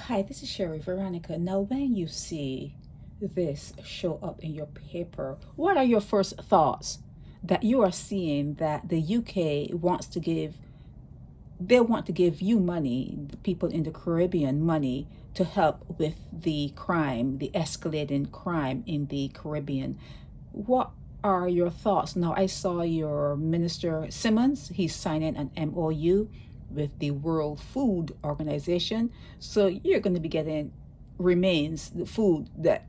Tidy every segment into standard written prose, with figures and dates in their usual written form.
Hi, this is Sherry Veronica. Now, when you see this show up in your paper, what are your first thoughts? That you are seeing that the UK wants to give, they want to give you money, the people in the Caribbean money, to help with the crime, the escalating crime in the Caribbean. What are your thoughts? Now, I saw your Minister Simmons, he's signing an MOU with the World Food Organization. So you're going to be getting remains, the food that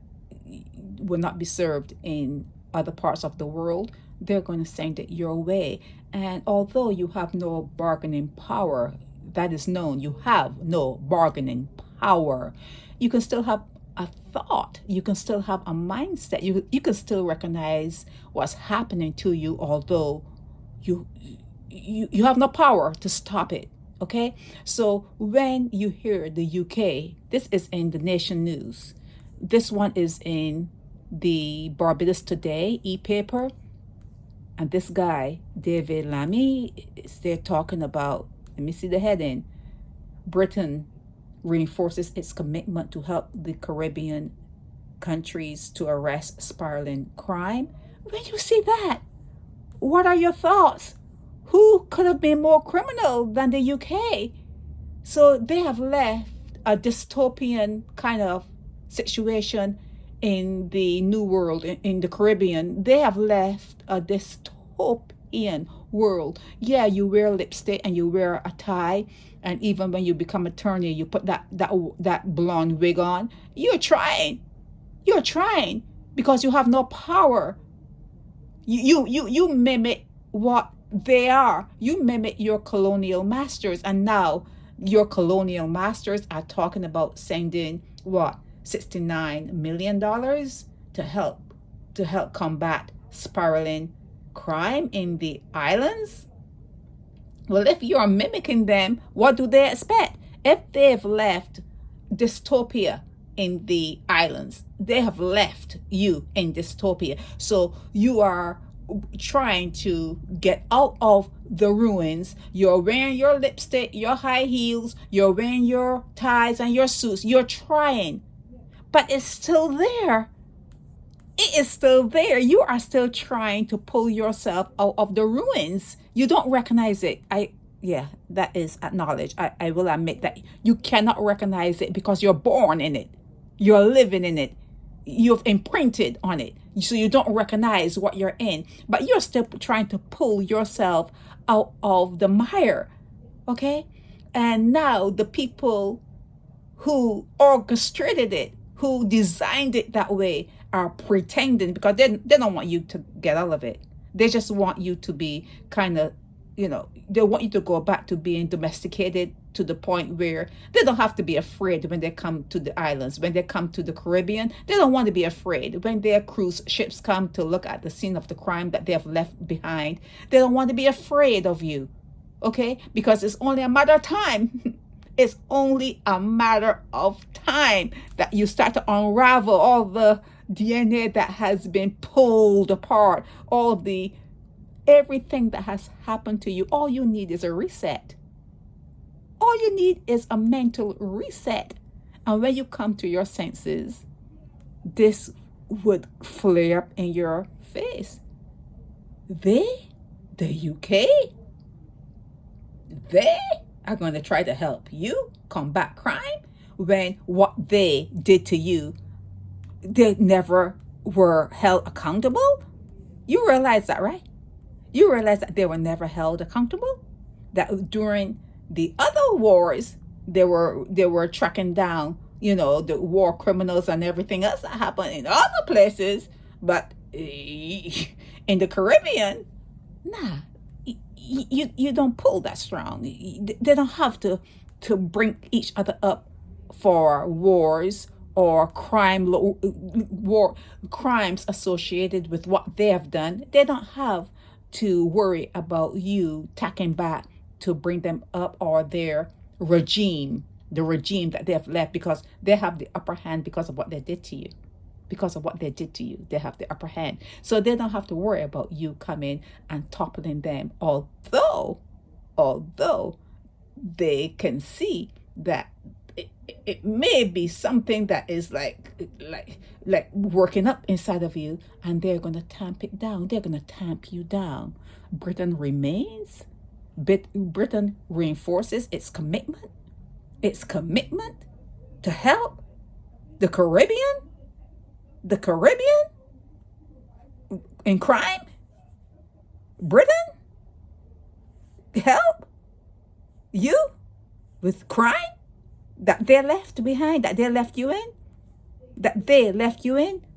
will not be served in other parts of the world. They're going to send it your way. And although you have no bargaining power, that is known, you have no bargaining power, you can still have a thought, you can still have a mindset, you can still recognize what's happening to you, although you you have no power to stop it. Okay, so when you hear the UK, this is in the Nation News, this one is in the Barbados Today e-paper, and this guy David Lammy is there talking about, let me see the heading: Britain reinforces its commitment to help the Caribbean countries to arrest spiraling crime. When you see that, what are your thoughts? Who could have been more criminal than the UK? So they have left a dystopian kind of situation in the New World, in the Caribbean. They have left a dystopian world. Yeah, you wear lipstick and you wear a tie, and even when you become attorney, you put that blonde wig on. You're trying because you have no power. You mimic what they are. You mimic your colonial masters, and now your colonial masters are talking about sending what, $69 million to help combat spiraling crime in the islands. Well, if you're mimicking them, what do they expect? If they've left dystopia in the islands, they have left you in dystopia. So you are trying to get out of the ruins. You're wearing your lipstick, your high heels, you're wearing your ties and your suits. You're trying, but it's still there. It is still there. You are still trying to pull yourself out of the ruins. You don't recognize it. Yeah, that is acknowledged. I will admit that you cannot recognize it because you're born in it. You're living in it. You've imprinted on it. So you don't recognize what you're in, but you're still trying to pull yourself out of the mire. Okay? And now the people who orchestrated it, who designed it that way, are pretending, because they don't want you to get out of it. They just want you to be kind of, they want you to go back to being domesticated to the point where they don't have to be afraid when they come to the islands. When they come to the Caribbean, they don't want to be afraid. When their cruise ships come to look at the scene of the crime that they have left behind, they don't want to be afraid of you. Okay? Because it's only a matter of time. It's only a matter of time that you start to unravel all the DNA that has been pulled apart, all of the everything that has happened to you. All you need is a reset. All you need is a mental reset. And when you come to your senses, this would flare up in your face. The UK, they are going to try to help you combat crime when what they did to you, they never were held accountable. You realize that, right? You realize that they were never held accountable? That during the other wars, they were tracking down, the war criminals and everything else that happened in other places. But in the Caribbean, nah, you don't pull that strong. They don't have to bring each other up for wars or crimes associated with what they have done. They don't have to worry about you tacking back to bring them up, or their regime, the regime that they have left, because they have the upper hand because of what they did to you. Because of what they did to you, they have the upper hand. So they don't have to worry about you coming and toppling them, although they can see that it may be something that is like working up inside of you, and they're going to tamp it down. They're going to tamp you down. Britain remains. Britain reinforces its commitment to help the Caribbean in crime. Britain help you with crime that they left behind, that they left you in, the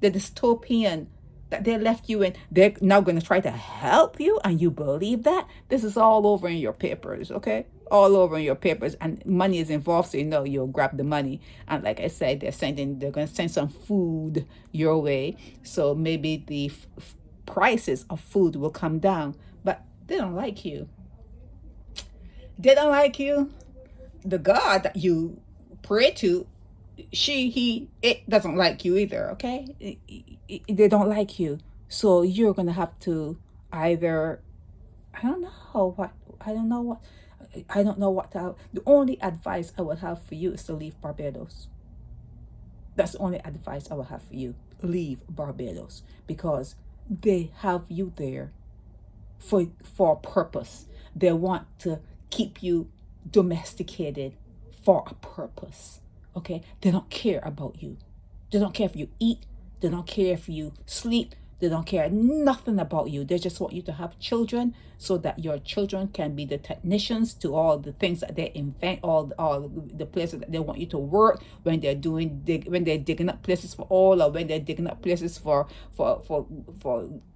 dystopian that they left you in. They're now going to try to help you, and you believe that? This is all over in your papers, okay? All over in your papers, and money is involved, so you know you'll grab the money. And like I said, they're going to send some food your way, so maybe the prices of food will come down. But they don't like you. They don't like you. The God that you pray to, it doesn't like you either, okay? They don't like you. So you're going to have to either, I don't know what, the only advice I would have for you is to leave Barbados. That's the only advice I would have for you. Leave Barbados, because they have you there for a purpose. They want to keep you domesticated for a purpose, okay? They don't care about you. They don't care if you eat. They don't care if you sleep. They don't care nothing about you. They just want you to have children, so that your children can be the technicians to all the things that they invent, all the places that they want you to work, when they're digging up places for oil, or when they're digging up places for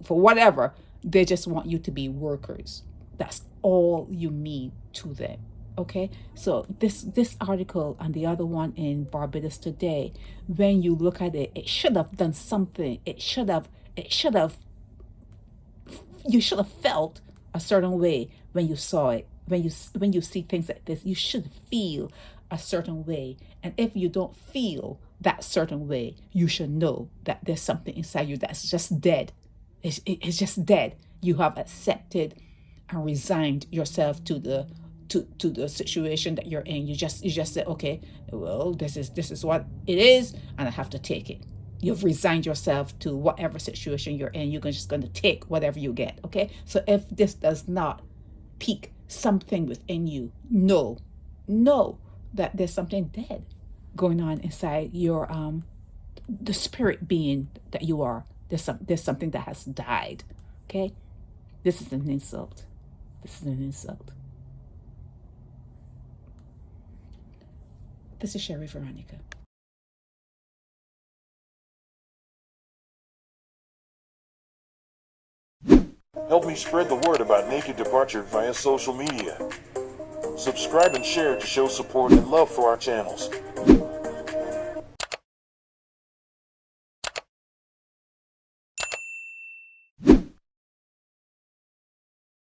whatever. They just want you to be workers. That's all you mean to them. Okay, so this article and the other one in Barbados Today, when you look at it, it should have done something. You should have felt a certain way when you saw it. When you see things like this, you should feel a certain way. And if you don't feel that certain way, you should know that there's something inside you that's just dead. It's just dead. You have accepted and resigned yourself to the situation that you're in. You just say, okay, well, this is what it is, and I have to take it. You've resigned yourself to whatever situation you're in. You're just going to take whatever you get. Okay, so if this does not pique something within you, know that there's something dead going on inside your the spirit being that you are. There's something that has died. Okay, this is an insult. This is an insult. This is Sherry Veronica. Help me spread the word about Naked Departure via social media. Subscribe and share to show support and love for our channels.